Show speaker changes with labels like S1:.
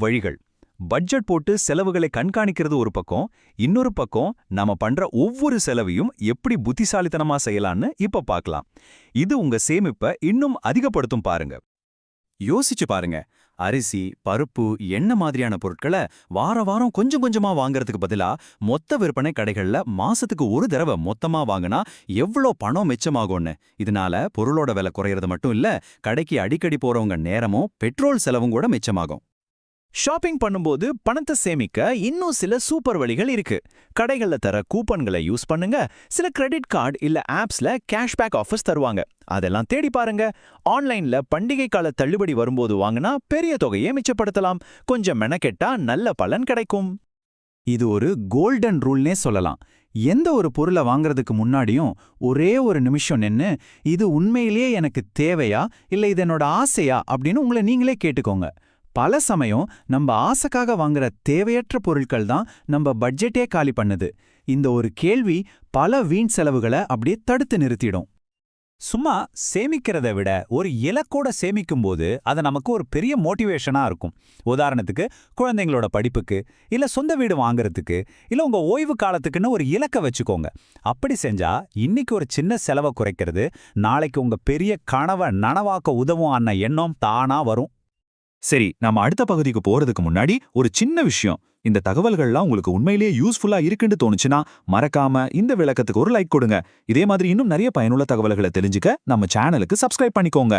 S1: வழிகள். பட்ஜெட் போட்டு செலவுகளை கண்காணிக்கிறது ஒரு பக்கம், இன்னொரு பக்கம் நாம பண்ற ஒவ்வொரு செலவையும் எப்படி புத்திசாலித்தனமா செய்யலான்னு இப்ப பார்க்கலாம். இது உங்க சேமிப்பை இன்னும் அதிகப்படுத்தும் பாருங்க. யோசிச்சு பாருங்க, அரிசி, பருப்பு, எண்ணெய் மாதிரியான பொருட்களை வாரம் கொஞ்சம் கொஞ்சமா வாங்குறதுக்கு பதிலா மொத்த விற்பனை கடைகள்ல மாசத்துக்கு ஒரு தடவை மொத்தமா வாங்கினா எவ்வளோ பணம் மிச்சமாகும்னு. இதனால பொருளோட விலை குறையறது மட்டும் இல்ல, கடைக்கு அடிக்கடி போறவங்க நேரமும் பெட்ரோல் செலவும் கூட மிச்சமாகும்.
S2: ஷாப்பிங் பண்ணும்போது பணத்தை சேமிக்க இன்னும் சில சூப்பர் வழிகள் இருக்கு. கடைகள்ல தர கூப்பன்களை யூஸ் பண்ணுங்க. சில கிரெடிட் கார்டு இல்ல ஆப்ஸ்ல கேஷ்பேக் ஆஃபர்ஸ் தருவாங்க, அதெல்லாம் தேடி பாருங்க. ஆன்லைன்ல பண்டிகை கால தள்ளுபடி வரும்போது வாங்கினா பெரிய தொகையை மிச்சப்படுத்தலாம். கொஞ்சம் மெனக்கெட்டா நல்ல பலன் கிடைக்கும்.
S3: இது ஒரு கோல்டன் ரூல்னே சொல்லலாம். எந்த ஒரு பொருளை வாங்குறதுக்கு முன்னாடியும் ஒரே ஒரு நிமிஷம் நின்னு, இது உண்மையிலேயே எனக்கு தேவையா இல்ல இது என்னோட ஆசையா அப்படின்னு உங்களை நீங்களே கேட்டுக்கோங்க. பல சமயம் நம்ம ஆசைக்காக வாங்குற தேவையற்ற பொருட்கள் தான் நம்ம பட்ஜெட்டே காலி பண்ணுது. இந்த ஒரு கேள்வி பல வீண் செலவுகளை அப்படியே தடுத்து நிறுத்திடும்.
S1: சும்மா சேமிக்கிறத விட ஒரு இலக்கோட சேமிக்கும்போது அது நமக்கு ஒரு பெரிய மோட்டிவேஷனா இருக்கும். உதாரணத்துக்கு, குழந்தைங்களோட படிப்புக்கு, இல்ல சொந்த வீடு வாங்குறதுக்கு, இல்ல உங்க ஓய்வு காலத்துக்குன்னு ஒரு இலக்கை வச்சுக்கோங்க. அப்படி செஞ்சா இன்னைக்கு ஒரு சின்ன செலவை குறைக்கிறது நாளைக்கு உங்க பெரிய கனவை நனவாக்க உதவும் அன்ன எண்ணம் தானா வரும். சரி, நம்ம அடுத்த பகுதிக்கு போறதுக்கு முன்னாடி ஒரு சின்ன விஷயம். இந்த தகவல்கள்லாம் உங்களுக்கு உண்மையிலேயே யூஸ்ஃபுல்லா இருக்குன்னு தோணுச்சுன்னா மறக்காம இந்த விளக்கத்துக்கு ஒரு லைக் கொடுங்க. இதே மாதிரி இன்னும் நிறைய பயனுள்ள தகவல்களை தெரிஞ்சுக்க நம்ம சேனலுக்கு சப்ஸ்கிரைப் பண்ணிக்கோங்க.